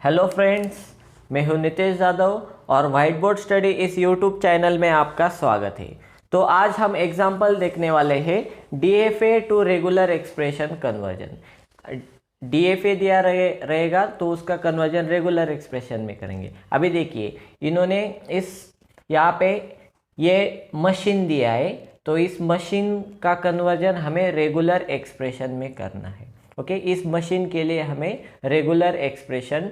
Hello friends, मैं हूं नितेश यादव और वाइट बोर्ड स्टडी इस यूट्यूब चैनल में आपका स्वागत है। तो आज हम एग्जाम्पल देखने वाले हैं DFA to regular expression conversion. DFA दिया रहेगा तो उसका कन्वर्जन रेगुलर एक्सप्रेशन में करेंगे। अभी देखिए, इन्होंने यहाँ पे ये मशीन दिया है, तो इस मशीन का कन्वर्जन हमें रेगुलर एक्सप्रेशन में करना है। ओके, इस मशीन के लिए हमें रेगुलर एक्सप्रेशन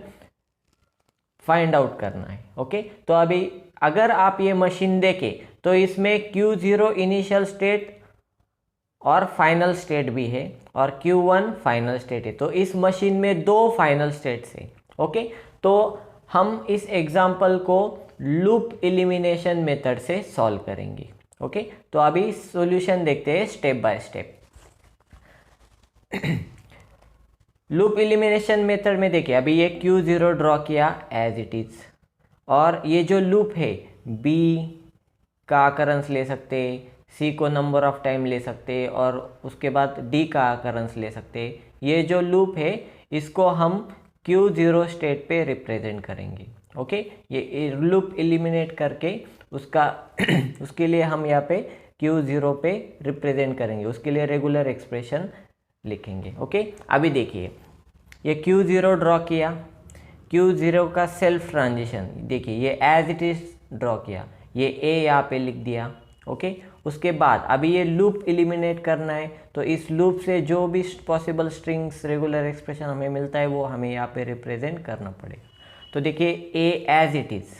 फाइंड आउट करना है। ओके, तो अभी अगर आप ये मशीन देखें तो इसमें Q0 इनिशियल स्टेट और फाइनल स्टेट भी है और Q1 फाइनल स्टेट है। तो इस मशीन में दो फाइनल स्टेट्स है। ओके, तो हम इस एग्जाम्पल को लूप एलिमिनेशन मेथड से सॉल्व करेंगे। ओके, तो अभी सॉल्यूशन देखते हैं step by step. Loop elimination method में देखिए, अभी ये Q0 ड्रॉ किया एज इट इज, और ये जो लूप है B का अकरेंस ले सकते, C को नंबर ऑफ टाइम ले सकते और उसके बाद D का अकरेंस ले सकते। ये जो लूप है इसको हम Q0 स्टेट पे रिप्रेजेंट करेंगे। ओके, ये लूप एलिमिनेट करके उसका उसके लिए हम यहाँ पे Q0 पे रिप्रेजेंट करेंगे, उसके लिए रेगुलर एक्सप्रेशन लिखेंगे। ओके, अभी देखिए, ये Q0 ड्रॉ किया, Q0 का सेल्फ ट्रांजिशन देखिए, ये एज इट इज ड्रॉ किया, ये A यहाँ पे लिख दिया। ओके, उसके बाद अभी ये लूप एलिमिनेट करना है, तो इस लूप से जो भी पॉसिबल स्ट्रिंग्स रेगुलर एक्सप्रेशन हमें मिलता है वो हमें यहाँ पे रिप्रेजेंट करना पड़ेगा। तो देखिए A as it is,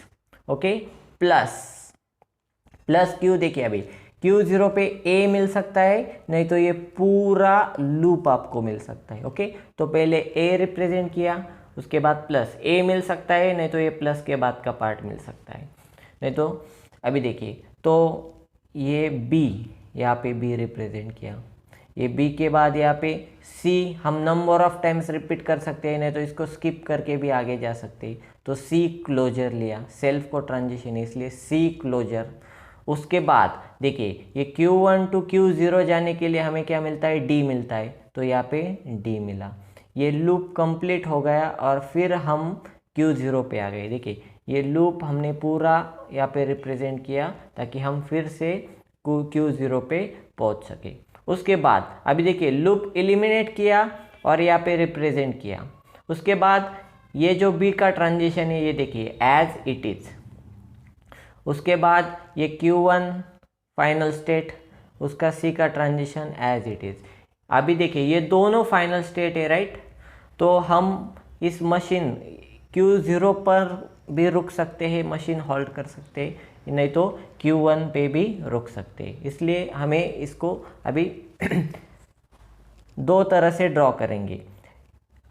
okay, plus Q, देखिए अभी Q0 पे A मिल सकता है, नहीं तो ये पूरा लूप आपको मिल सकता है। ओके, तो पहले A रिप्रेजेंट किया, उसके बाद प्लस A मिल सकता है, नहीं तो ये प्लस के बाद का पार्ट मिल सकता है। नहीं तो अभी देखिए, तो ये B, यहाँ पे B रिप्रेजेंट किया, ये B के बाद यहाँ पे C हम नंबर ऑफ टाइम्स रिपीट कर सकते हैं, नहीं तो इसको स्किप करके भी आगे जा सकते हैं। तो C क्लोजर लिया, सेल्फ को ट्रांजिशन है इसलिए C क्लोजर। उसके बाद देखिए, ये Q1 टू Q0 जाने के लिए हमें क्या मिलता है, D मिलता है, तो यहाँ पे D मिला। ये लूप कंप्लीट हो गया और फिर हम Q0 पे आ गए। देखिए, ये लूप हमने पूरा यहाँ पे रिप्रेजेंट किया ताकि हम फिर से Q0 पे पहुँच सके। उसके बाद अभी देखिए, लूप एलिमिनेट किया और यहाँ पे रिप्रेजेंट किया। उसके बाद ये जो B का ट्रांजिशन है, ये देखिए एज इट इज। उसके बाद ये Q1 फाइनल स्टेट, उसका C का ट्रांजिशन एज इट इज। अभी देखिए, ये दोनों फाइनल स्टेट है, राइट। तो हम इस मशीन Q0 पर भी रुक सकते हैं, मशीन हॉल्ट कर सकते हैं, नहीं तो Q1 पे भी रुक सकते हैं। इसलिए हमें इसको अभी दो तरह से ड्रॉ करेंगे।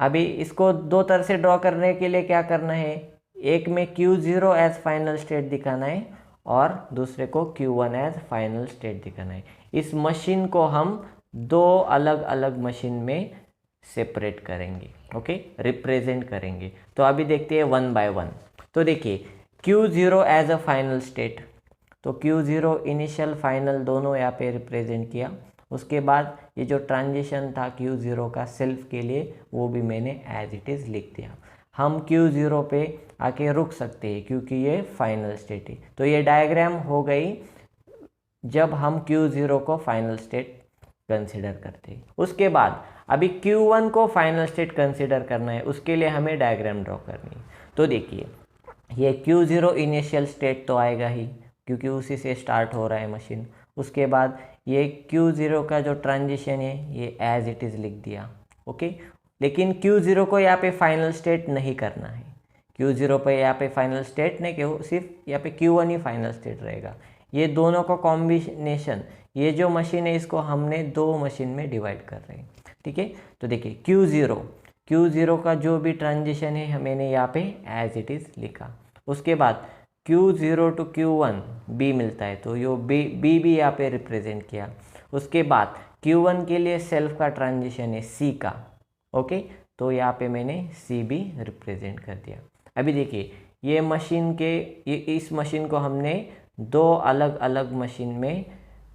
अभी इसको दो तरह से ड्रॉ करने के लिए क्या करना है, एक में Q0 एज फाइनल स्टेट दिखाना है और दूसरे को Q1 एज फाइनल स्टेट दिखाना है। इस मशीन को हम दो अलग अलग मशीन में सेपरेट करेंगे। ओके, रिप्रेजेंट करेंगे। तो अभी देखते हैं वन बाय वन। तो देखिए, Q0 as a final state, तो Q0 इनिशियल फाइनल दोनों यहाँ पे रिप्रेजेंट किया। उसके बाद ये जो ट्रांजिशन था Q0 का सेल्फ के लिए, वो भी मैंने एज इट इज़ लिख दिया। हम Q0 पे आके रुक सकते हैं क्योंकि ये फाइनल स्टेट है। तो ये डायग्राम हो गई जब हम Q0 को फाइनल स्टेट कंसिडर करते हैं। उसके बाद अभी Q1 को फाइनल स्टेट कंसिडर करना है, उसके लिए हमें डायग्राम ड्रॉ करनी है। तो देखिए, ये Q0 इनिशियल स्टेट तो आएगा ही क्योंकि उसी से स्टार्ट हो रहा है मशीन। उसके बाद ये Q0 का जो ट्रांजिशन है ये एज इट इज़ लिख दिया। ओके, लेकिन Q0 को यहाँ पे फाइनल स्टेट नहीं करना है। Q0 पे यहाँ पे फाइनल स्टेट नहीं, क्यों, सिर्फ यहाँ पे Q1 ही फाइनल स्टेट रहेगा। ये दोनों का कॉम्बिनेशन, ये जो मशीन है इसको हमने दो मशीन में डिवाइड कर रहे हैं। ठीक है, तो देखिए Q0 का जो भी ट्रांजिशन है मैंने यहाँ पे एज इट इज़ लिखा। उसके बाद Q0 टू Q1 B मिलता है, तो यो B भी यहाँ पे रिप्रेजेंट किया। उसके बाद Q1 के लिए सेल्फ का ट्रांजिशन है C का। ओके, तो यहाँ पे मैंने C भी रिप्रेजेंट कर दिया। अभी देखिए, ये इस मशीन को हमने दो अलग अलग मशीन में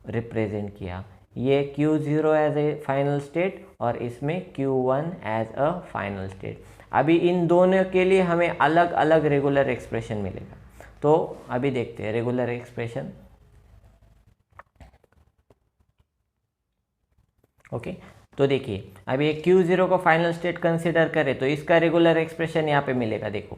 रिप्रेजेंट किया। ये Q0 as A final state और इसमें Q1 as a final state. अभी इन दोनों के लिए हमें अलग अलग रेगुलर एक्सप्रेशन मिलेगा। तो अभी देखते हैं रेगुलर एक्सप्रेशन। ओके, तो देखिए अभी एक Q0 को फाइनल स्टेट कंसिडर करें तो इसका रेगुलर एक्सप्रेशन यहाँ पे मिलेगा। देखो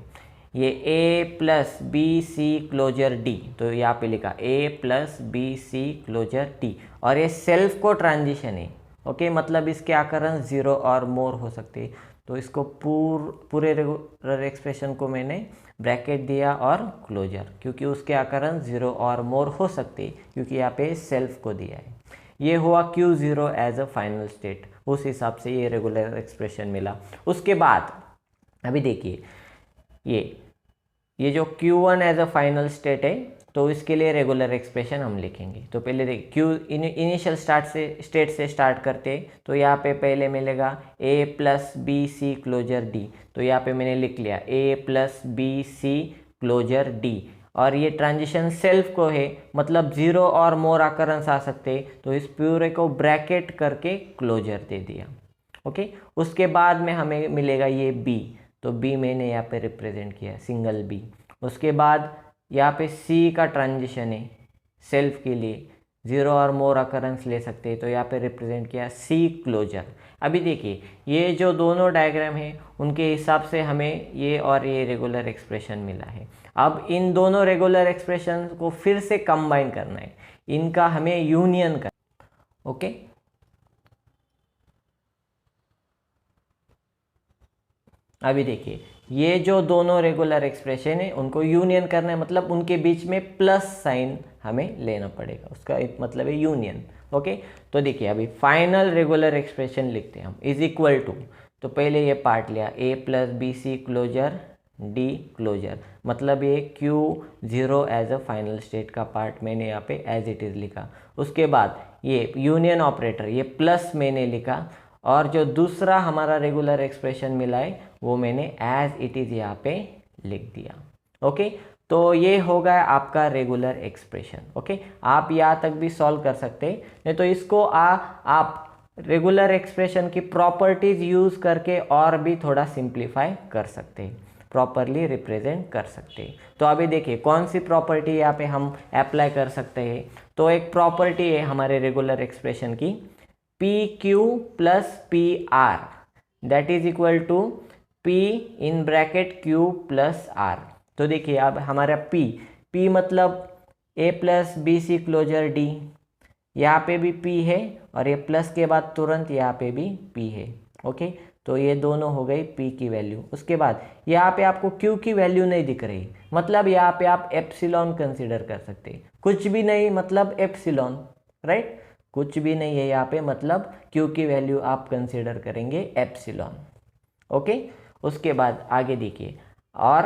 ये A plus B C closure D, तो यहाँ पे लिखा A plus B C closure D, और ये सेल्फ को ट्रांजिशन है। ओके, मतलब इसके आकरण 0 और मोर हो सकते हैं। तो इसको पूरे रेगुलर एक्सप्रेशन को मैंने ब्रैकेट दिया और क्लोजर, क्योंकि उसके आकरण 0 और मोर हो सकते हैं, क्योंकि यहाँ पे सेल्फ को दिया है। ये हुआ Q0 as a final state, उस हिसाब से ये रेगुलर एक्सप्रेशन मिला। उसके बाद अभी देखिए ये जो Q1 as a final state है, तो इसके लिए रेगुलर एक्सप्रेशन हम लिखेंगे। तो पहले देखिए इनिशियल स्टेट से स्टार्ट करते, तो यहाँ पे पहले मिलेगा A plus B C closure D, तो यहाँ पे मैंने लिख लिया A plus B C closure D, और ये ट्रांजिशन सेल्फ को है, मतलब 0 और मोर आकरंस आ सकते, तो इस पूरे को ब्रैकेट करके क्लोजर दे दिया। ओके, उसके बाद में हमें मिलेगा ये B, तो B मैंने यहाँ पे रिप्रेजेंट किया सिंगल B। उसके बाद यहाँ पे C का ट्रांजिशन है सेल्फ के लिए, 0 और मोर अकरेंस ले सकते हैं, तो यहाँ पे रिप्रेजेंट किया C क्लोजर। अभी देखिए ये जो दोनों डायग्राम है उनके हिसाब से हमें ये और ये रेगुलर एक्सप्रेशन मिला है। अब इन दोनों रेगुलर एक्सप्रेशन को फिर से कंबाइन करना है, इनका हमें यूनियन करना। ओके, अभी देखिए ये जो दोनों रेगुलर एक्सप्रेशन है उनको यूनियन करना है, मतलब उनके बीच में प्लस साइन हमें लेना पड़ेगा, उसका मतलब है यूनियन। ओके, तो देखिए अभी फाइनल रेगुलर एक्सप्रेशन लिखते हैं हम, इज इक्वल टू, तो पहले ये पार्ट लिया A plus B C closure D closure, मतलब ये Q0 as a final state का पार्ट मैंने यहाँ पे एज इट इज़ लिखा। उसके बाद ये यूनियन ऑपरेटर, ये प्लस मैंने लिखा, और जो दूसरा हमारा रेगुलर एक्सप्रेशन मिला है वो मैंने एज इट इज़ यहाँ पे लिख दिया। ओके, तो ये होगा आपका रेगुलर एक्सप्रेशन। ओके, आप यहाँ तक भी सॉल्व कर सकते हैं, नहीं तो इसको आप रेगुलर एक्सप्रेशन की प्रॉपर्टीज यूज़ करके और भी थोड़ा सिंप्लीफाई कर सकते हैं, प्रॉपरली रिप्रेजेंट कर सकते हैं। तो अभी देखिए कौन सी प्रॉपर्टी यहाँ पे हम अप्लाई कर सकते हैं। तो एक प्रॉपर्टी है हमारे रेगुलर एक्सप्रेशन की, P Q plus P R, that is equal to P in bracket Q plus R। तो देखिए अब हमारा P मतलब A plus B C closure D, यहाँ पे भी P है, और ये प्लस के बाद तुरंत यहाँ पे भी P है। ओके, तो ये दोनों हो गई P की वैल्यू। उसके बाद यहाँ पे आपको Q की वैल्यू नहीं दिख रही, मतलब यहाँ पे आप एप्सिलॉन कंसिडर कर सकते हैं। कुछ भी नहीं मतलब एप्सिलॉन, राइट, कुछ भी नहीं है यहाँ पे, मतलब Q की वैल्यू आप कंसिडर करेंगे एप्सिलॉन। ओके, उसके बाद आगे देखिए, और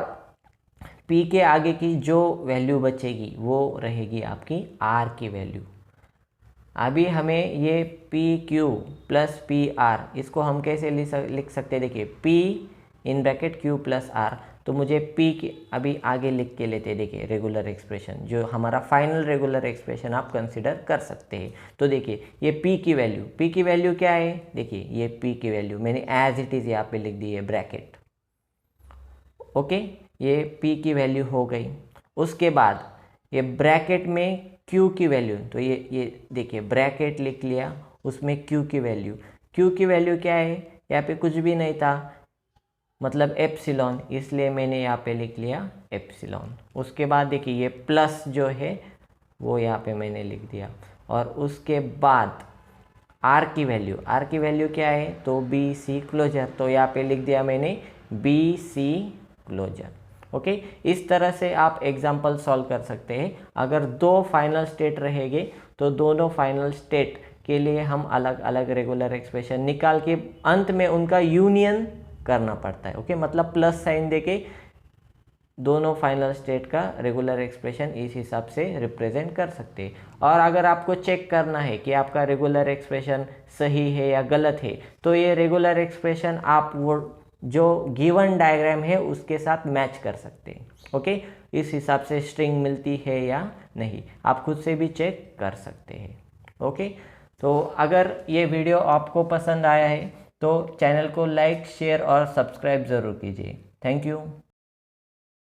P के आगे की जो वैल्यू बचेगी वो रहेगी आपकी R की वैल्यू। अभी हमें ये PQ प्लस PR, इसको हम कैसे लिख सकते हैं, देखिए P in bracket Q plus R, तो मुझे P की अभी आगे लिख के लेते हैं। देखिए रेगुलर एक्सप्रेशन जो हमारा फाइनल रेगुलर एक्सप्रेशन आप कंसिडर कर सकते हैं। तो देखिए ये P की वैल्यू क्या है, देखिए ये P की वैल्यू मैंने एज इट इज़ यहाँ पे लिख दी है ब्रैकेट। ओके, ये P की वैल्यू हो गई। उसके बाद ये ब्रैकेट में Q की वैल्यू, तो ये देखिए ब्रैकेट लिख लिया, उसमें Q की वैल्यू क्या है, यहाँ पे कुछ भी नहीं था, मतलब एप्सिलॉन, इसलिए मैंने यहाँ पे लिख लिया एप्सिलॉन। उसके बाद देखिए ये प्लस जो है वो यहाँ पे मैंने लिख दिया, और उसके बाद R की वैल्यू क्या है, तो बी सी क्लोजर, तो यहाँ पे लिख दिया मैंने बी सी क्लोजर। ओके, इस तरह से आप एग्जाम्पल सॉल्व कर सकते हैं। अगर दो फाइनल स्टेट रहेंगे तो दोनों फाइनल स्टेट के लिए हम अलग अलग रेगुलर एक्सप्रेशन निकाल के अंत में उनका यूनियन करना पड़ता है। ओके, मतलब प्लस साइन देके दोनों फाइनल स्टेट का रेगुलर एक्सप्रेशन इस हिसाब से रिप्रेजेंट कर सकते हैं। और अगर आपको चेक करना है कि आपका रेगुलर एक्सप्रेशन सही है या गलत है, तो ये रेगुलर एक्सप्रेशन आप वो जो गिवन डायग्राम है उसके साथ मैच कर सकते हैं। ओके, इस हिसाब से स्ट्रिंग मिलती है या नहीं आप खुद से भी चेक कर सकते हैं। ओके, तो अगर ये वीडियो आपको पसंद आया है तो चैनल को लाइक शेयर और सब्सक्राइब ज़रूर कीजिए। Thank you.